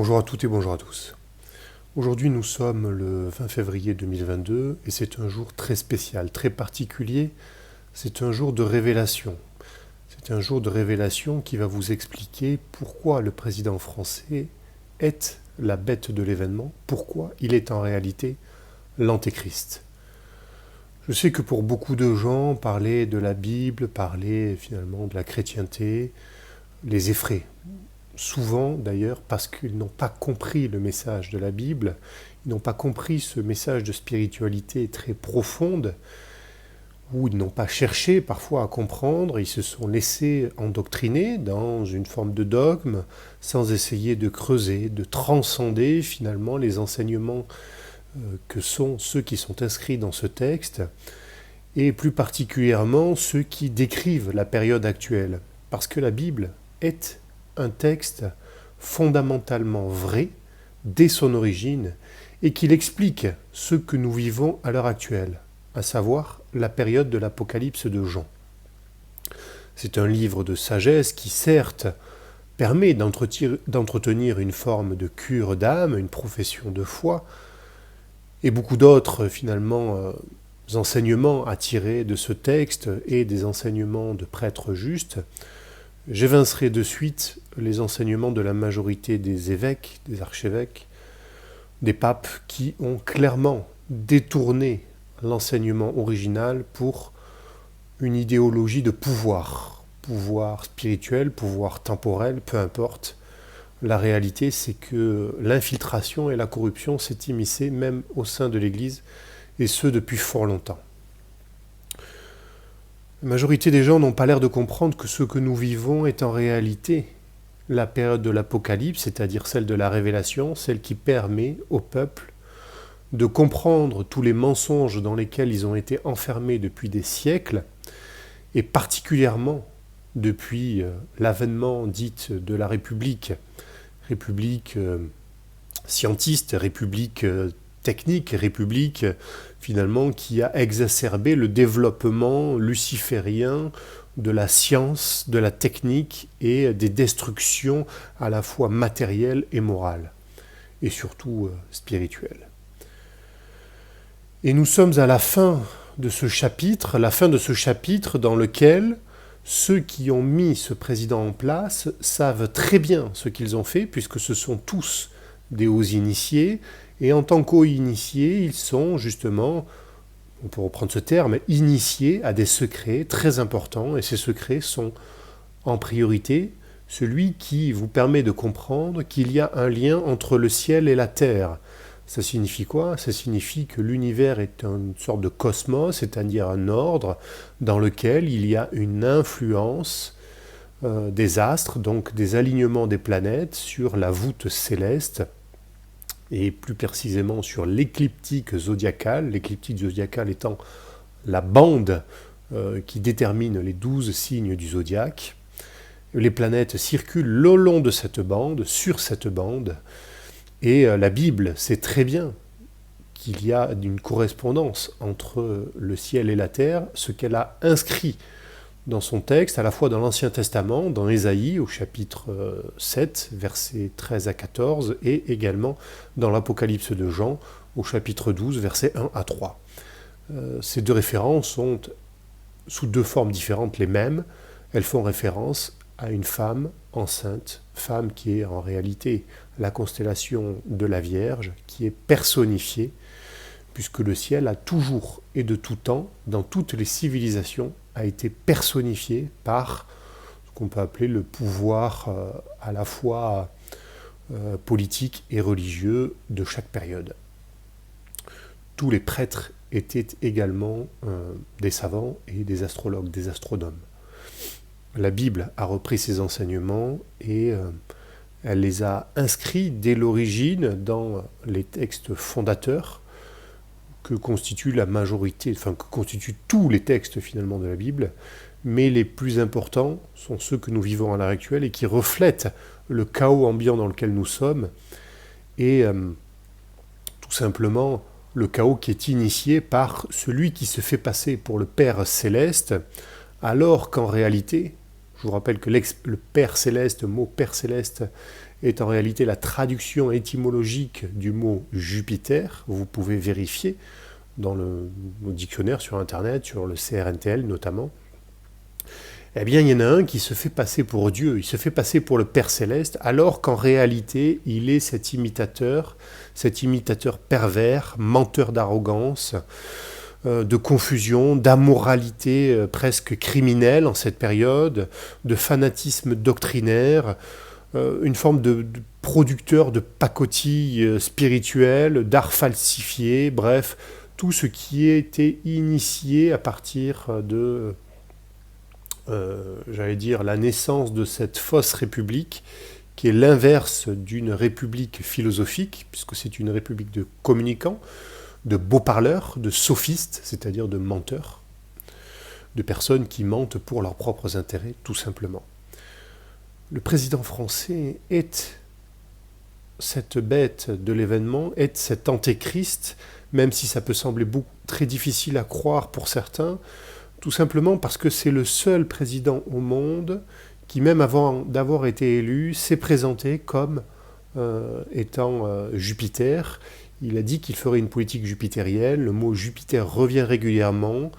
Bonjour à toutes et bonjour à tous. Aujourd'hui nous sommes le 20 février 2022 et c'est un jour très spécial, très particulier. C'est un jour de révélation. C'est un jour de révélation qui va vous expliquer pourquoi le président français est la bête de l'événement, pourquoi il est en réalité l'antéchrist. Je sais que pour beaucoup de gens, parler de la Bible, parler finalement de la chrétienté, les effraie. Souvent d'ailleurs parce qu'ils n'ont pas compris le message de la Bible, ils n'ont pas compris ce message de spiritualité très profonde, ou ils n'ont pas cherché parfois à comprendre, ils se sont laissés endoctriner dans une forme de dogme, sans essayer de creuser, de transcender finalement les enseignements que sont ceux qui sont inscrits dans ce texte, et plus particulièrement ceux qui décrivent la période actuelle. Parce que la Bible est un texte fondamentalement vrai dès son origine et qu'il explique ce que nous vivons à l'heure actuelle, à savoir la période de l'Apocalypse de Jean. C'est un livre de sagesse qui certes permet d'entretenir une forme de cure d'âme, une profession de foi, et beaucoup d'autres finalement enseignements à tirer de ce texte et des enseignements de prêtres justes. J'évincerai de suite les enseignements de la majorité des évêques, des archevêques, des papes qui ont clairement détourné l'enseignement original pour une idéologie de pouvoir spirituel, pouvoir temporel, peu importe. La réalité, c'est que l'infiltration et la corruption s'est immiscée même au sein de l'Église, et ce depuis fort longtemps. La majorité des gens n'ont pas l'air de comprendre que ce que nous vivons est en réalité la période de l'Apocalypse, c'est-à-dire celle de la révélation, celle qui permet au peuple de comprendre tous les mensonges dans lesquels ils ont été enfermés depuis des siècles, et particulièrement depuis l'avènement dite de la République, République scientiste, République technique, République finalement qui a exacerbé le développement luciférien de la science, de la technique et des destructions à la fois matérielles et morales, et surtout spirituelles. Et nous sommes à la fin de ce chapitre dans lequel ceux qui ont mis ce président en place savent très bien ce qu'ils ont fait, puisque ce sont tous des hauts initiés, et en tant qu'hauts initiés, ils sont justement, on peut reprendre ce terme, initiés à des secrets très importants, et ces secrets sont en priorité celui qui vous permet de comprendre qu'il y a un lien entre le ciel et la terre. Ça signifie quoi ? Ça signifie que l'univers est une sorte de cosmos, c'est-à-dire un ordre dans lequel il y a une influence des astres, donc des alignements des planètes sur la voûte céleste, et plus précisément sur l'écliptique zodiacale étant la bande qui détermine les 12 signes du zodiaque. Les planètes circulent le long de cette bande, sur cette bande, et la Bible sait très bien qu'il y a une correspondance entre le ciel et la terre, ce qu'elle a inscrit dans son texte, à la fois dans l'Ancien Testament, dans Ésaïe au chapitre 7, versets 13 à 14, et également dans l'Apocalypse de Jean au chapitre 12, versets 1 à 3. Ces deux références sont sous deux formes différentes les mêmes. Elles font référence à une femme enceinte, femme qui est en réalité la constellation de la Vierge, qui est personnifiée, puisque le ciel a toujours et de tout temps, dans toutes les civilisations, a été personnifié par ce qu'on peut appeler le pouvoir à la fois politique et religieux de chaque période. Tous les prêtres étaient également des savants et des astrologues, des astronomes. La Bible a repris ces enseignements et elle les a inscrits dès l'origine dans les textes fondateurs que constitue la majorité, que constituent tous les textes finalement de la Bible, mais les plus importants sont ceux que nous vivons à l'heure actuelle et qui reflètent le chaos ambiant dans lequel nous sommes, et tout simplement le chaos qui est initié par celui qui se fait passer pour le Père Céleste, alors qu'en réalité, je vous rappelle que le Père Céleste, le mot Père Céleste, est en réalité la traduction étymologique du mot Jupiter. Vous pouvez vérifier dans le dictionnaire sur Internet, sur le CRNTL notamment. Eh bien, il y en a un qui se fait passer pour Dieu, il se fait passer pour le Père Céleste, alors qu'en réalité, il est cet imitateur pervers, menteur d'arrogance, de confusion, d'ammoralité presque criminelle en cette période, de fanatisme doctrinaire, une forme de producteur de pacotille spirituelle, d'art falsifié, bref, tout ce qui a été initié à partir de, la naissance de cette fausse république, qui est l'inverse d'une république philosophique, puisque c'est une république de communicants, de beaux parleurs, de sophistes, c'est-à-dire de menteurs, de personnes qui mentent pour leurs propres intérêts, tout simplement. Le président français est cette bête de l'événement, est cet antéchrist, même si ça peut sembler très difficile à croire pour certains, tout simplement parce que c'est le seul président au monde qui, même avant d'avoir été élu, s'est présenté comme étant Jupiter. Il a dit qu'il ferait une politique jupitérienne, le mot Jupiter revient régulièrement,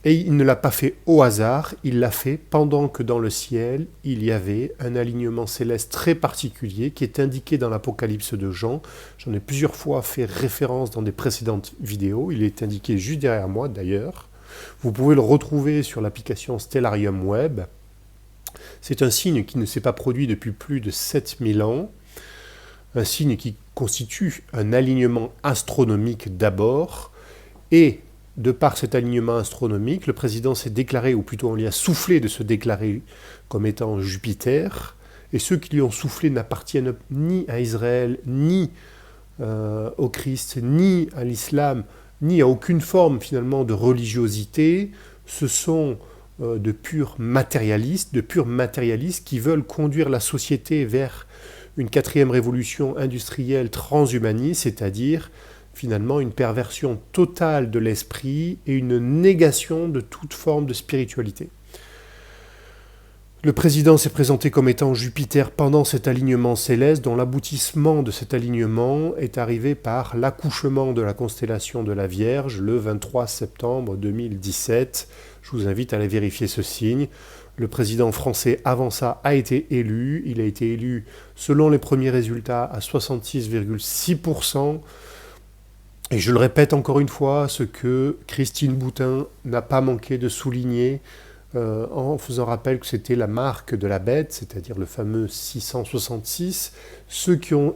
et il ne l'a pas fait au hasard, il l'a fait pendant que dans le ciel, il y avait un alignement céleste très particulier qui est indiqué dans l'Apocalypse de Jean. J'en ai plusieurs fois fait référence dans des précédentes vidéos, il est indiqué juste derrière moi d'ailleurs. Vous pouvez le retrouver sur l'application Stellarium Web. C'est un signe qui ne s'est pas produit depuis plus de 7000 ans, un signe qui constitue un alignement astronomique d'abord, et de par cet alignement astronomique, le président s'est déclaré, ou plutôt on lui a soufflé de se déclarer comme étant Jupiter, et ceux qui lui ont soufflé n'appartiennent ni à Israël, ni au Christ, ni à l'islam, ni à aucune forme finalement de religiosité. Ce sont de purs matérialistes qui veulent conduire la société vers une quatrième révolution industrielle transhumaniste, c'est-à-dire finalement une perversion totale de l'esprit et une négation de toute forme de spiritualité. Le président s'est présenté comme étant Jupiter pendant cet alignement céleste, dont l'aboutissement de cet alignement est arrivé par l'accouchement de la constellation de la Vierge le 23 septembre 2017. Je vous invite à aller vérifier ce signe. Le président français, avant ça, a été élu. Il a été élu, selon les premiers résultats, à 66,6%. Et je le répète encore une fois, ce que Christine Boutin n'a pas manqué de souligner, en faisant rappel que c'était la marque de la bête, c'est-à-dire le fameux 666. Ceux qui ont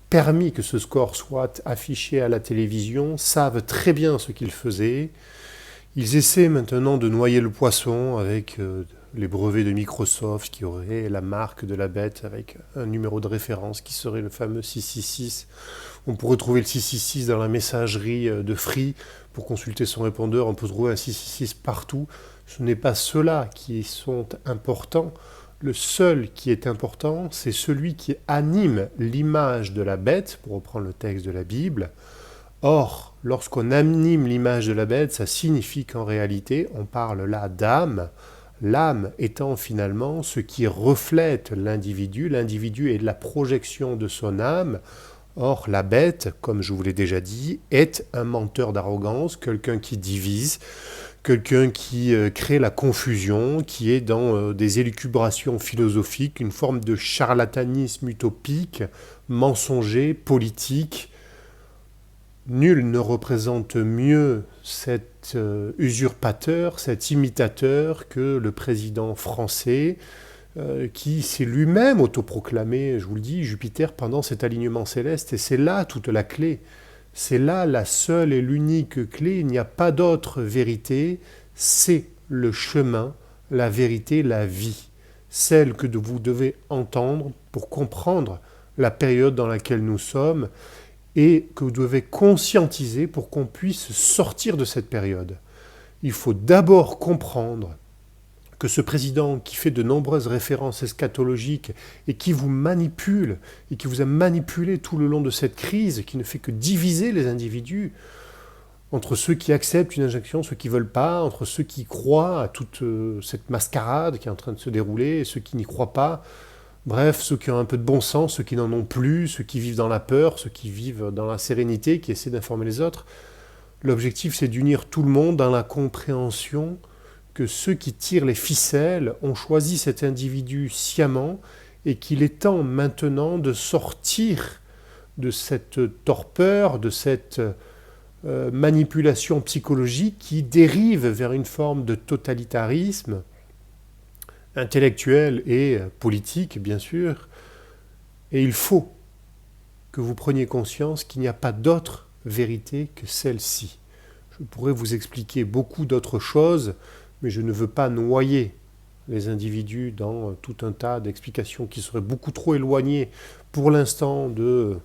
permis que ce score soit affiché à la télévision savent très bien ce qu'ils faisaient. Ils essaient maintenant de noyer le poisson avec les brevets de Microsoft qui auraient la marque de la bête avec un numéro de référence qui serait le fameux 666. On pourrait trouver le 666 dans la messagerie de Free. Pour consulter son répondeur, on peut trouver un 666 partout. Ce n'est pas ceux-là qui sont importants. Le seul qui est important, c'est celui qui anime l'image de la bête, pour reprendre le texte de la Bible. Or, lorsqu'on anime l'image de la bête, ça signifie qu'en réalité, on parle là d'âme, l'âme étant finalement ce qui reflète l'individu. L'individu est la projection de son âme. Or, la bête, comme je vous l'ai déjà dit, est un menteur d'arrogance, quelqu'un qui divise, quelqu'un qui crée la confusion, qui est dans des élucubrations philosophiques, une forme de charlatanisme utopique, mensonger, politique. Nul ne représente mieux cet usurpateur, cet imitateur que le président français, qui s'est lui-même autoproclamé, je vous le dis, Jupiter pendant cet alignement céleste. Et c'est là toute la clé. C'est là la seule et l'unique clé. Il n'y a pas d'autre vérité. C'est le chemin, la vérité, la vie. Celle que vous devez entendre pour comprendre la période dans laquelle nous sommes et que vous devez conscientiser pour qu'on puisse sortir de cette période. Il faut d'abord comprendre que ce président qui fait de nombreuses références eschatologiques et qui vous manipule, et qui vous a manipulé tout le long de cette crise, qui ne fait que diviser les individus, entre ceux qui acceptent une injection, ceux qui ne veulent pas, entre ceux qui croient à toute cette mascarade qui est en train de se dérouler, et ceux qui n'y croient pas, Bref, ceux qui ont un peu de bon sens, ceux qui n'en ont plus, ceux qui vivent dans la peur, ceux qui vivent dans la sérénité, qui essaient d'informer les autres. L'objectif, c'est d'unir tout le monde dans la compréhension que ceux qui tirent les ficelles ont choisi cet individu sciemment et qu'il est temps maintenant de sortir de cette torpeur, de cette manipulation psychologique qui dérive vers une forme de totalitarisme intellectuel et politique, bien sûr. Et il faut que vous preniez conscience qu'il n'y a pas d'autre vérité que celle-ci. Je pourrais vous expliquer beaucoup d'autres choses, mais je ne veux pas noyer les individus dans tout un tas d'explications qui seraient beaucoup trop éloignées pour l'instant de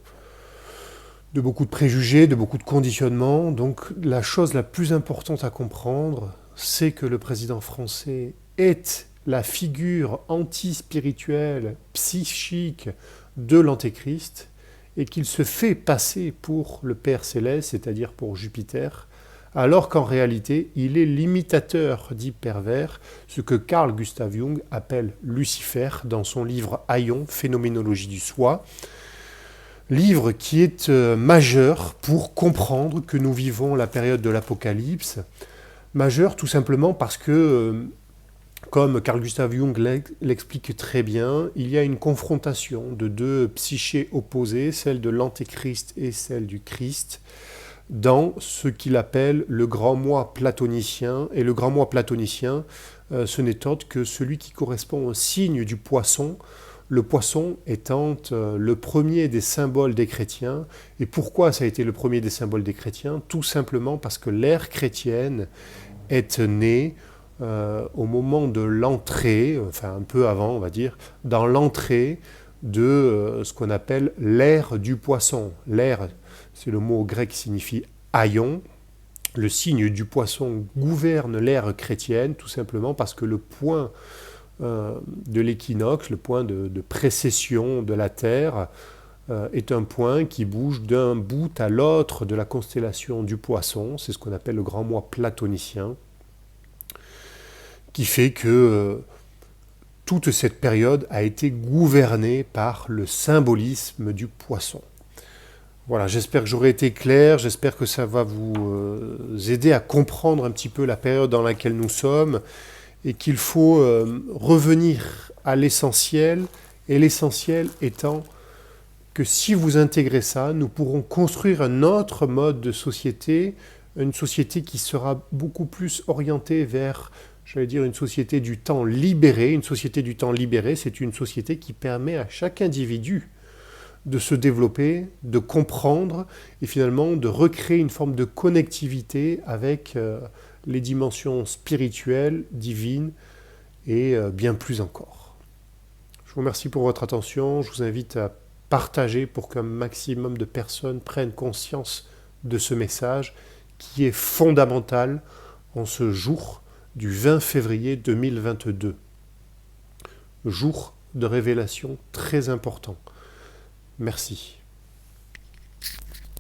beaucoup de préjugés, de beaucoup de conditionnements. Donc la chose la plus importante à comprendre, c'est que le président français est la figure anti-spirituelle, psychique de l'Antéchrist, et qu'il se fait passer pour le Père Céleste, c'est-à-dire pour Jupiter, alors qu'en réalité, il est l'imitateur dit pervers, ce que Carl Gustav Jung appelle Lucifer dans son livre Aion, Phénoménologie du soi, livre qui est majeur pour comprendre que nous vivons la période de l'Apocalypse, majeur tout simplement parce que comme Carl Gustav Jung l'explique très bien, il y a une confrontation de deux psychés opposées, celle de l'Antéchrist et celle du Christ, dans ce qu'il appelle le grand moi platonicien. Et le grand moi platonicien, ce n'est autre que celui qui correspond au signe du poisson, le poisson étant le premier des symboles des chrétiens. Et pourquoi ça a été le premier des symboles des chrétiens? Tout simplement parce que l'ère chrétienne est née au moment de l'entrée, enfin un peu avant on va dire, dans l'entrée de ce qu'on appelle l'ère du poisson. L'ère, c'est le mot grec qui signifie aion. Le signe du poisson gouverne l'ère chrétienne, tout simplement parce que le point de l'équinoxe, le point de précession de la Terre, est un point qui bouge d'un bout à l'autre de la constellation du poisson. C'est ce qu'on appelle le grand moi platonicien, qui fait que toute cette période a été gouvernée par le symbolisme du poisson. Voilà, j'espère que j'aurai été clair, j'espère que ça va vous aider à comprendre un petit peu la période dans laquelle nous sommes et qu'il faut revenir à l'essentiel, et l'essentiel étant que si vous intégrez ça, nous pourrons construire un autre mode de société, une société qui sera beaucoup plus orientée vers, j'allais dire, une société du temps libéré. Une société du temps libéré, c'est une société qui permet à chaque individu de se développer, de comprendre et finalement de recréer une forme de connectivité avec les dimensions spirituelles, divines et bien plus encore. Je vous remercie pour votre attention. Je vous invite à partager pour qu'un maximum de personnes prennent conscience de ce message qui est fondamental en ce jour du 20 février 2022. Jour de révélation très important. Merci.